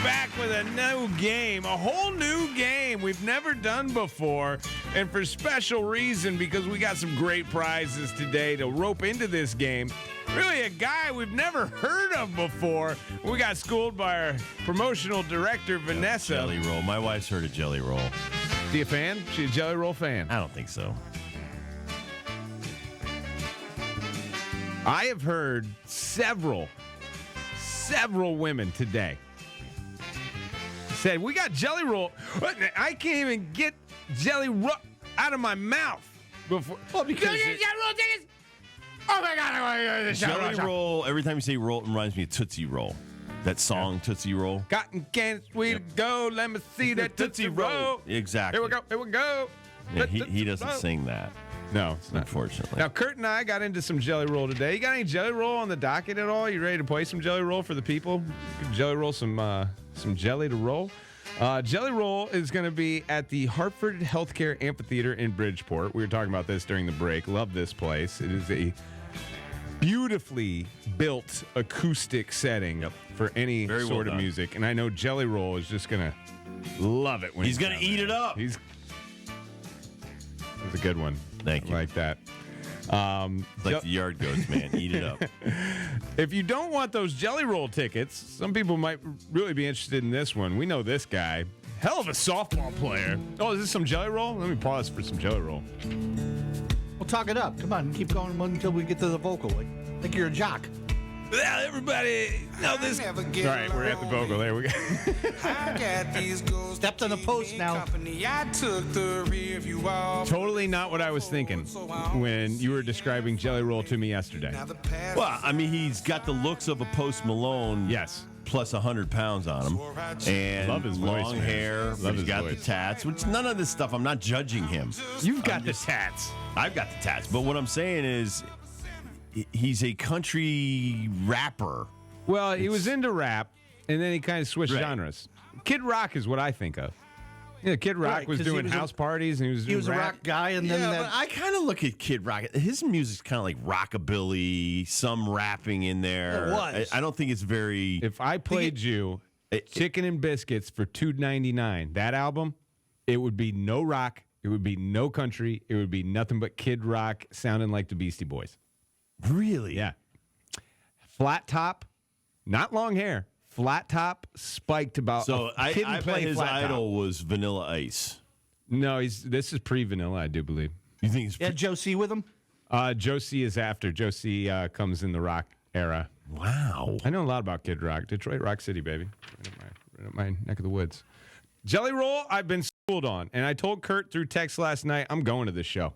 back with a new game, a whole new game we've never done before, and for special reason because we got some great prizes today to rope into this game. Really a guy we've never heard of before. We got schooled by our promotional director, Vanessa. JellyRoll. My wife's heard of JellyRoll. Is she a fan? She a JellyRoll fan? I don't think so. I have heard several women today said, we got JellyRoll. I can't even get JellyRoll out of my mouth before. Well, because JellyRoll tickets. Oh my God! JellyRoll. Every time you say roll, it reminds me of Tootsie Roll. That song, Tootsie Roll. Cotton candy, sweet go. Let me see that Tootsie Roll. Exactly. Here we go. Yeah, he doesn't sing that. No, it's not. Unfortunately. Now, Kurt and I got into some JellyRoll today. You got any JellyRoll on the docket at all? You ready to play some JellyRoll for the people? JellyRoll some jelly to roll. JellyRoll is going to be at the Hartford Healthcare Amphitheater in Bridgeport. We were talking about this during the break. Love this place. It is a beautifully built acoustic setting for any Very sort well of done. music. And I know JellyRoll is just going to love it when He's going to eat it up. It's a good one. Thank you. I like that. It's like the yard goats, man. Eat it up. If you don't want those JellyRoll tickets, some people might really be interested in this one. We know this guy. Hell of a softball player. Oh, is this some JellyRoll? Let me pause for some JellyRoll. Well, talk it up. Come on, keep going until we get to the vocal. Like you're a jock. Well, everybody know this. All right, we're at the vocal. There we go. Stepped on the post now. Totally not what I was thinking when you were describing JellyRoll to me yesterday. Well, I mean, he's got the looks of a Post Malone. Yes. Plus 100 pounds on him. And Love his voice, long man. hair. Love He's his got voice. the tats, which none of this stuff, I'm not judging him. You've got the tats. I've got the tats. But what I'm saying is he's a country rapper. Well, he was into rap, and then he kind of switched Right. genres. Kid Rock is what I think of. Yeah, Kid Rock Right, was 'cause he doing was a- house parties, and he was He was a rap. rock guy, and then But I kind of look at Kid Rock. His music's kind of like rockabilly, some rapping in there. It was. I don't think it's very. If I played you Chicken and Biscuits for $2.99, that album, it would be no rock, it would be no country, it would be nothing but Kid Rock sounding like the Beastie Boys. Really? Yeah. Flat top, not long hair. Flat top, spiked about. So I couldn't bet play his flat top. idol was Vanilla Ice. No, this is pre-Vanilla, I do believe. You think it's yeah, Joe C with him. Josie is after. Josie comes in the rock era. wow? I know a lot about Kid Rock. Detroit Rock City, baby. Right up my neck of the woods. JellyRoll, I've been schooled on. And I told Kurt through text last night, I'm going to this show.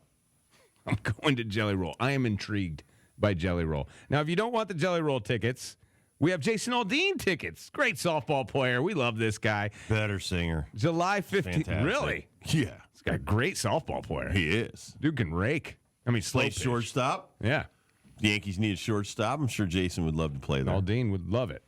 I'm going to JellyRoll. I am intrigued by JellyRoll. Now, if you don't want the JellyRoll tickets, we have Jason Aldean tickets. Great softball player. We love this guy. Better singer. July 15th. Fantastic. Really? Yeah, This guy, great softball player. he is. Dude can rake. I mean, slow Play pitch. shortstop. Yeah. The Yankees need a shortstop. I'm sure Jason would love to play there. Aldean would love it.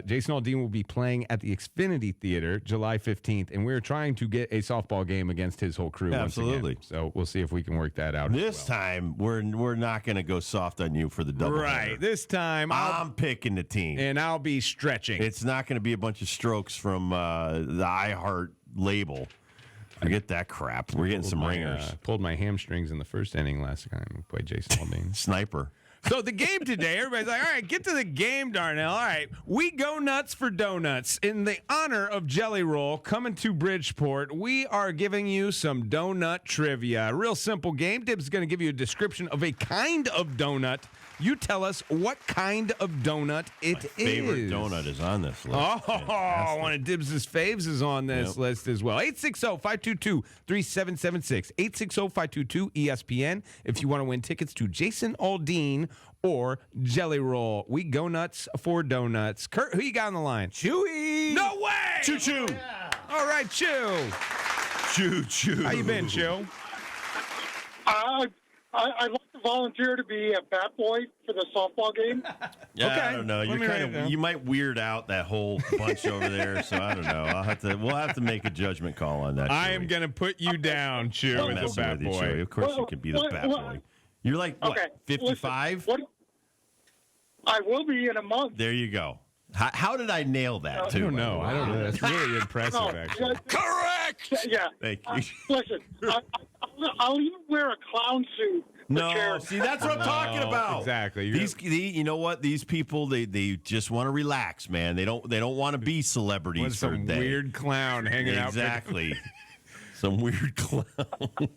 Jason Aldean will be playing at the Xfinity Theater July 15th, and we're trying to get a softball game against his whole crew. Absolutely. Once again. So we'll see if we can work that out. This as well. time, we're not going to go soft on you for the double. Right. This time, I'm picking the team. I'll be stretching. It's not going to be a bunch of strokes from the iHeart label. Forget that crap. We're getting some ringers. Pulled my hamstrings in the first inning last time we played Jason Aldean. Sniper. So the game today, everybody's like, all right, get to the game, Darnell. All right, we go nuts for donuts. In the honor of JellyRoll coming to Bridgeport, we are giving you some donut trivia. A real simple game. Dib's going to give you a description of a kind of donut. You tell us what kind of donut it is. Favorite donut is on this list. Oh, one of Dibs' faves is on this list as well. 860-522-3776. 860-522-ESPN if you want to win tickets to Jason Aldean or JellyRoll. We go nuts for donuts. Kurt, who you got on the line? Chewy. No way! Choo-choo. All right, Chew. Choo-choo. How you been, Chew? I'd like to volunteer to be a bat boy for the softball game. Yeah, Okay. I don't know. Let You're me write it kind down. of you might weird out that whole bunch over there, so I don't know. We'll have to make a judgment call on that. I am Chewy. going to put you down, Chew, I'm as a messing bat with you, Chewy. boy. Of course you can be the What- bat what- boy. You're like what? Okay, 55? listen, I will be in a month. There you go. How did I nail that, I too? don't know. I don't know. That's really impressive, No, actually. Correct! Yeah. Thank you. Listen, I'll even wear a clown suit. for No, charity. see, that's what I'm talking about. Exactly. You know what? These people, they just want to relax, man. They don't want to be celebrities With for a some day. weird clown hanging out. Exactly. Some weird clown.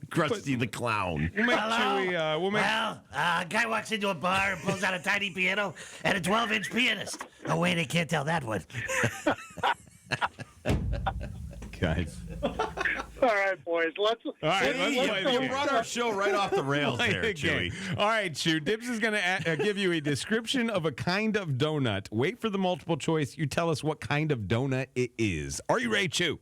Krusty the Clown. We'll make Hello? Chewy, we'll make Well, a guy walks into a bar and pulls out a tiny piano and a 12-inch pianist. Oh, wait, I can't tell that one. guys. All right, boys. Let's. All right, let's You play the game. brought our show right off the rails Play there, the game. Chewy. All right, Chew. Dibs is going to give you a description of a kind of donut. Wait for the multiple choice. You tell us what kind of donut it is. Are you ready, Chew?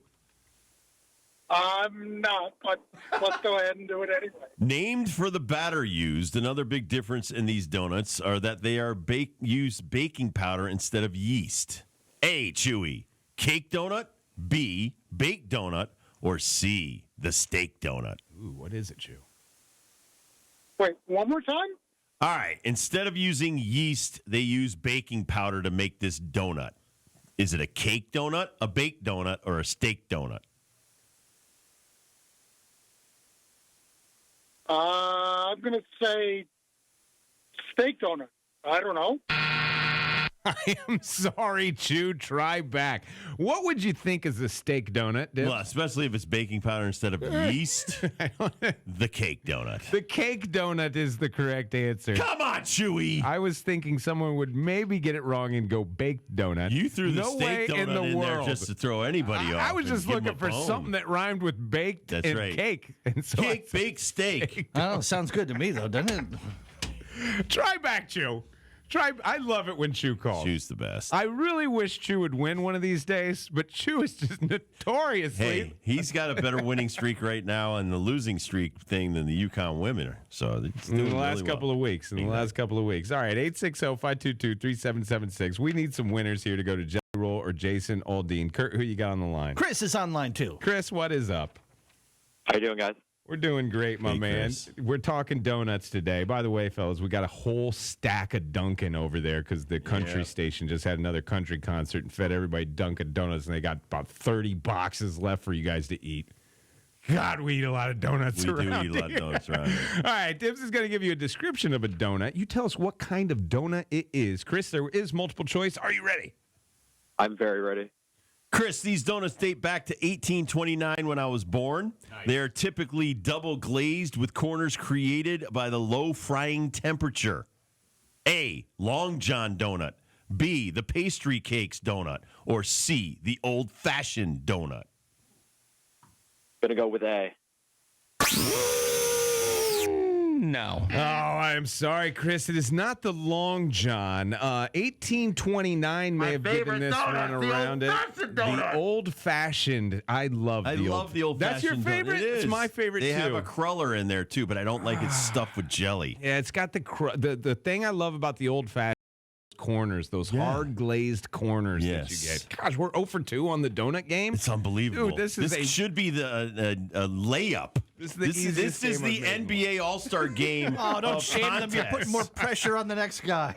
I'm not, but let's go ahead and do it anyway. Named for the batter used, another big difference in these donuts are that they are use baking powder instead of yeast. A, Chewy, cake donut. B, baked donut. Or C, the steak donut. Ooh, what is it, Chew? Wait, one more time? All right. Instead of using yeast, they use baking powder to make this donut. Is it a cake donut, a baked donut, or a steak donut? I'm going to say steak donut. I don't know. I am sorry, Chew. Try back. What would you think is a steak donut, Dibs? Well, especially if it's baking powder instead of yeast. The cake donut. The cake donut is the correct answer. Come on, Chewy. I was thinking someone would maybe get it wrong and go baked donut. You threw the no steak way donut in the there world. just to throw anybody off. I was and just give 'em looking a for bone. something that rhymed with baked That's and right. cake. And so Cake, baked steak. Oh, sounds good to me, though, doesn't it? Try back, Chew. I love it when Chew calls. Chew's the best. I really wish Chew would win one of these days, but Chew is just notoriously. Hey, he's got a better winning streak right now and the losing streak thing than the Yukon women. So it's doing In the last really couple well. of weeks. All right, 860-522-3776. We need some winners here to go to JellyRoll or Jason Aldean. Kurt, who you got on the line? Chris is online, too. Chris, what is up? How you doing, guys? We're doing great, my Hey, man. Chris. We're talking donuts today. By the way, fellas, we got a whole stack of Dunkin' over there because the country station just had another country concert and fed everybody Dunkin' Donuts, and they got about 30 boxes left for you guys to eat. God, we eat a lot of donuts We do around eat a lot of here. donuts around here. All right, Dibs is going to give you a description of a donut. You tell us what kind of donut it is. Chris, there is multiple choice. Are you ready? I'm very ready. Chris, these donuts date back to 1829 when I was born. They are typically double glazed with corners created by the low frying temperature. A, Long John donut. B, the pastry cakes donut. Or C, the old fashioned donut. Gonna go with A. No. Oh, I'm sorry, Chris. It is not the Long John. 1829 may have given this one around it. The old fashioned. I love the I old. love the old That's fashioned. your favorite? It is. It's my favorite They too. have a cruller in there too, but I don't like it stuffed with jelly. Yeah, it's got the thing I love about the old fashioned corners, those hard glazed corners that you Yes. get. Gosh, we're 0 for 2 on the donut game. It's unbelievable. Dude, this should be the a layup. This is the This easiest is game the I've made. NBA All-Star game. Oh, don't of shame them. You're putting contests. more pressure on the next guy.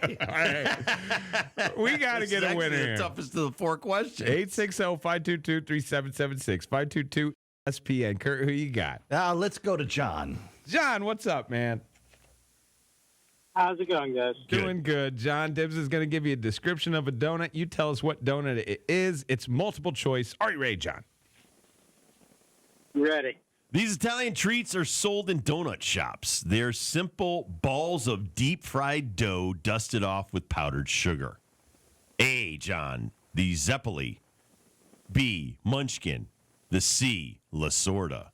We got to This get is a winner actually here. the toughest of the 4 questions. 860-522-3776. 522-SPN. Kurt, who you got? Let's go to John. John, what's up, man? How's it going, guys? Doing good. John Dibs is going to give you a description of a donut. You tell us what donut it is. It's multiple choice. Are you ready, John? Ready. These Italian treats are sold in donut shops. They're simple balls of deep-fried dough dusted off with powdered sugar. A, John, the Zeppeli. B, Munchkin. The C, La Sorda.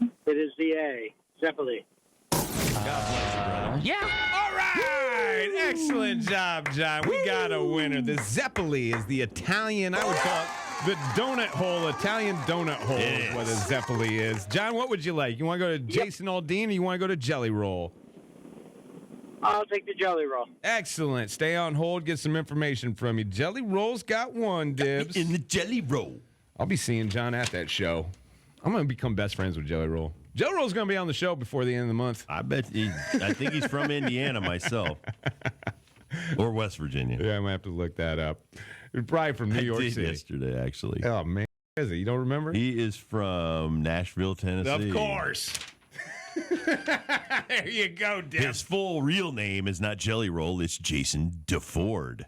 It is the A. Zeppeli. All right. Excellent job, John. We got a winner. The Zeppeli is the Italian, I would call it the donut hole. Italian donut hole is what a Zeppeli is. John, what would you like? You want to go to Jason Aldean or you want to go to JellyRoll? I'll take the JellyRoll. Excellent. Stay on hold. Get some information from you. JellyRoll's got one, Dibs. In the JellyRoll. I'll be seeing John at that show. I'm going to become best friends with JellyRoll. JellyRoll's going to be on the show before the end of the month. I think he's from Indiana myself. Or West Virginia. Yeah, I might have to look that up. Probably from New York I did City. yesterday, actually. Oh, man. Is it? You don't remember? He is from Nashville, Tennessee. Of course. There you go, Deb. His full real name is not JellyRoll. It's Jason DeFord.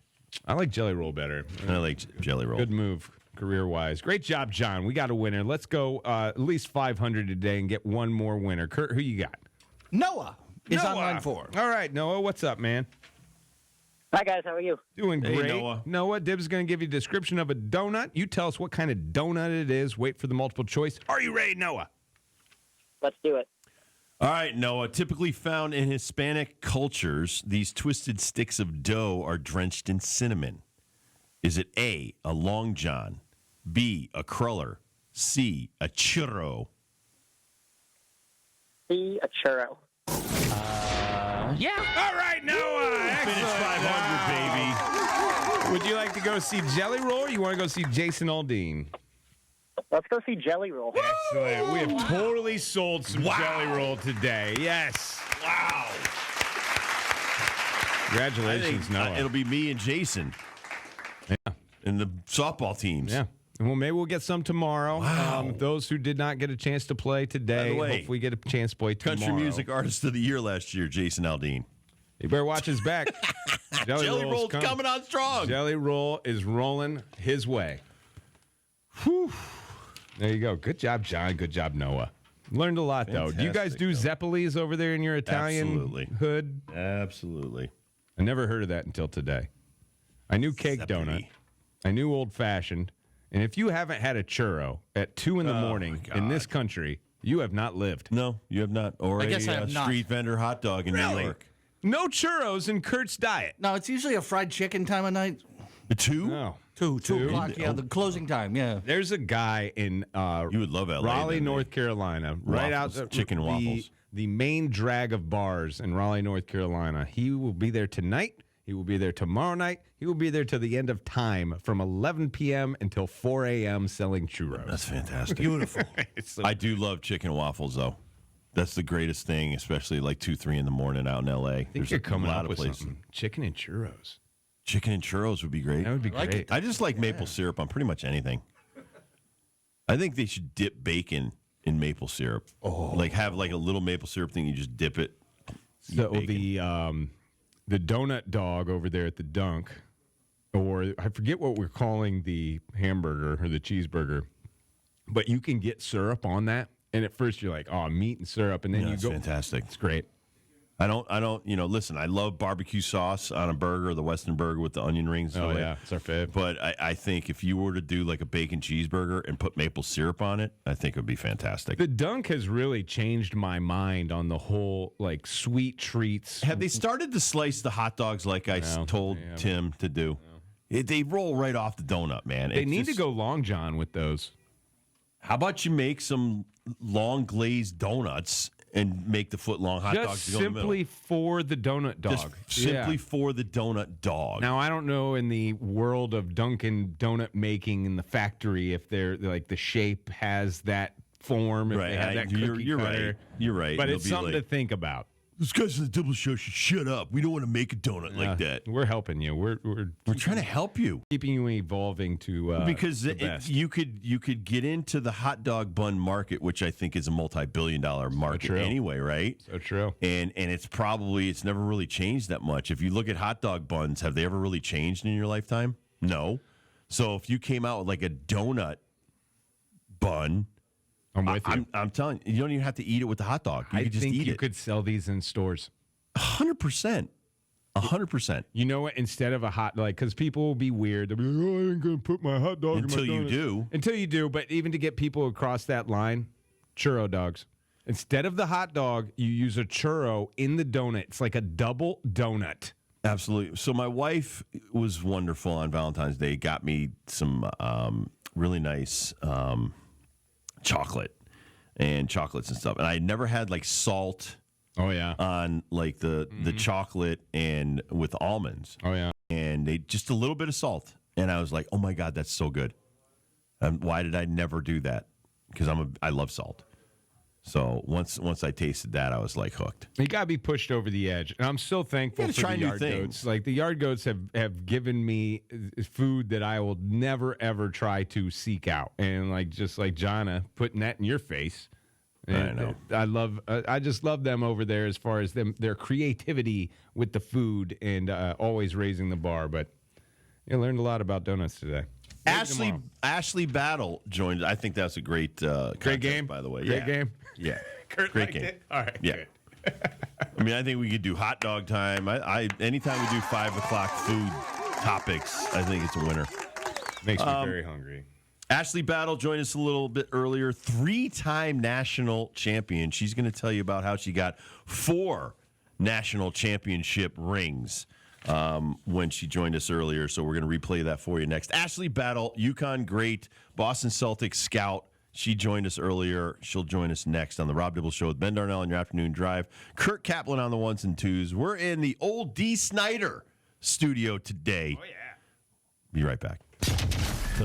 I like JellyRoll better. I like JellyRoll. Good move, career-wise. Great job, John. We got a winner. Let's go at least 500 today and get one more winner. Kurt, who you got? Noah is on Noah. line 4. All right, Noah, what's up, man? Hi, guys. How are you? Doing Hey, great. Noah. Noah, Dib's going to give you a description of a donut. You tell us what kind of donut it is. Wait for the multiple choice. Are you ready, Noah? Let's do it. All right, Noah. Typically found in Hispanic cultures, these twisted sticks of dough are drenched in cinnamon. Is it A, a long john, B, a cruller, C, a churro? See a churro. All right, Noah. Finish Excellent. 500, baby. Would you like to go see JellyRoll or you want to go see Jason Aldean? Let's go see JellyRoll. Excellent. We have totally sold some JellyRoll today. Yes. Wow. Congratulations, Noah. It'll be me and Jason. Yeah. And the softball teams. Yeah. Well, maybe we'll get some tomorrow. Wow. Those who did not get a chance to play today, By the way, hopefully get a chance to play tomorrow. Country Music Artist of the Year last year, Jason Aldean. You better watch his back. JellyRoll's coming on strong. JellyRoll is rolling his way. Whew. There you go. Good job, John. Good job, Noah. Learned a lot, though. Do you guys Fantastic, do though. Zeppelis over there in your Italian Absolutely. hood? Absolutely. I never heard of that until today. I knew cake Zeppeli. donut. I knew old fashioned. And if you haven't had a churro at 2 in the morning my in this God. country, you have not lived. No, you have not. Or I guess I have not. street vendor hot dog in New Really? York. No churros in Kurt's diet. No, it's usually a fried chicken time of night. Two? No. 2 Two? o'clock, yeah, the closing time, yeah. There's a guy in You would love LA. Raleigh, then, North Carolina, right out Waffles, chicken waffles. The main drag of bars in Raleigh, North Carolina. He will be there tonight. He will be there tomorrow night. He will be there till the end of time from 11 p.m. until 4 a.m. selling churros. That's fantastic. Beautiful. It's so- I do love chicken waffles, though. That's the greatest thing, especially like 2, 3 in the morning out in LA. I think There's you're a coming lot up of with places. something. Chicken and churros. Chicken and churros would be great. That would be like great. it. I just like maple syrup on pretty much anything. I think they should dip bacon in maple syrup. Oh. Like have like a little maple syrup thing. You just dip it. So bacon. the donut dog over there at the Dunk, or I forget what we're calling the hamburger or the cheeseburger, but you can get syrup on that. And at first you're like, oh, meat and syrup, and then Yeah, you it's go. fantastic. It's great. I don't, listen, I love barbecue sauce on a burger, the Western burger with the onion rings. Oh and yeah, it's our fave. But I think if you were to do like a bacon cheeseburger and put maple syrup on it, I think it would be fantastic. The Dunk has really changed my mind on the whole like sweet treats. Have they started to slice the hot dogs like I No, told they haven't. Tim to do? They roll right off the donut, man. They It's need to just- go Long John with those. How about you make some long glazed donuts and make the foot long hot Just dogs to go in the middle? simply for the donut dog. Just simply Yeah. for the donut dog. Now I don't know in the world of Dunkin' donut making in the factory if they're like the shape has that form. If right, they have that you're cookie right. cutter. You're right. But They'll it's be something like, to think about. This guy's in the double show should shut up. We don't want to make a donut like that. We're helping you. We're We're trying to help you. keeping you evolving to Because the best. you could get into the hot dog bun market, which I think is a multi-billion-dollar market true. anyway, right? So true. And it's never really changed that much. If you look at hot dog buns, have they ever really changed in your lifetime? No. So if you came out with like a donut bun, I'm with you. I'm telling you, you don't even have to eat it with the hot dog. You I could just think eat you it. could sell these in stores. 100%. 100%. You know what? Instead of a hot, like, because people will be weird. They'll be like, oh, I ain't going to put my hot dog Until in my you donut. do. Until you do. But even to get people across that line, churro dogs. Instead of the hot dog, you use a churro in the donut. It's like a double donut. Absolutely. So my wife was wonderful on Valentine's Day. Got me some really nice chocolate and chocolates and stuff. And I had never had like salt Oh, yeah. on like the chocolate and with almonds. Oh, yeah. And they just a little bit of salt. And I was like, oh my God, that's so good. Why did I never do that? Because I love salt. So once I tasted that, I was like hooked. You got to be pushed over the edge. And I'm so thankful You for gotta try the new yard things. goats. Like the yard goats have given me food that I will never ever try to seek out. And like just like Jonna putting that in your face. And I know. I just love them over there as far as their creativity with the food and always raising the bar. But you learned a lot about donuts today. Maybe tomorrow. Ashley Battle joined. I think that's a great contest, game, by the way. Great Yeah. game. Yeah. Kurt Great liked game. it? All right. Yeah. Good. I mean, I think we could do hot dog time. I anytime we do 5 o'clock food topics, I think it's a winner. Makes me very hungry. Ashley Battle joined us a little bit earlier. 3-time national champion. She's going to tell you about how she got 4 national championship rings when she joined us earlier. So we're going to replay that for you next. Ashley Battle, UConn great, Boston Celtics scout. She joined us earlier. She'll join us next on the Rob Dibble Show with Ben Darnell on your afternoon drive. Kurt Kaplan on the ones and twos. We're in the old D. Snyder studio today. Oh, yeah. Be right back.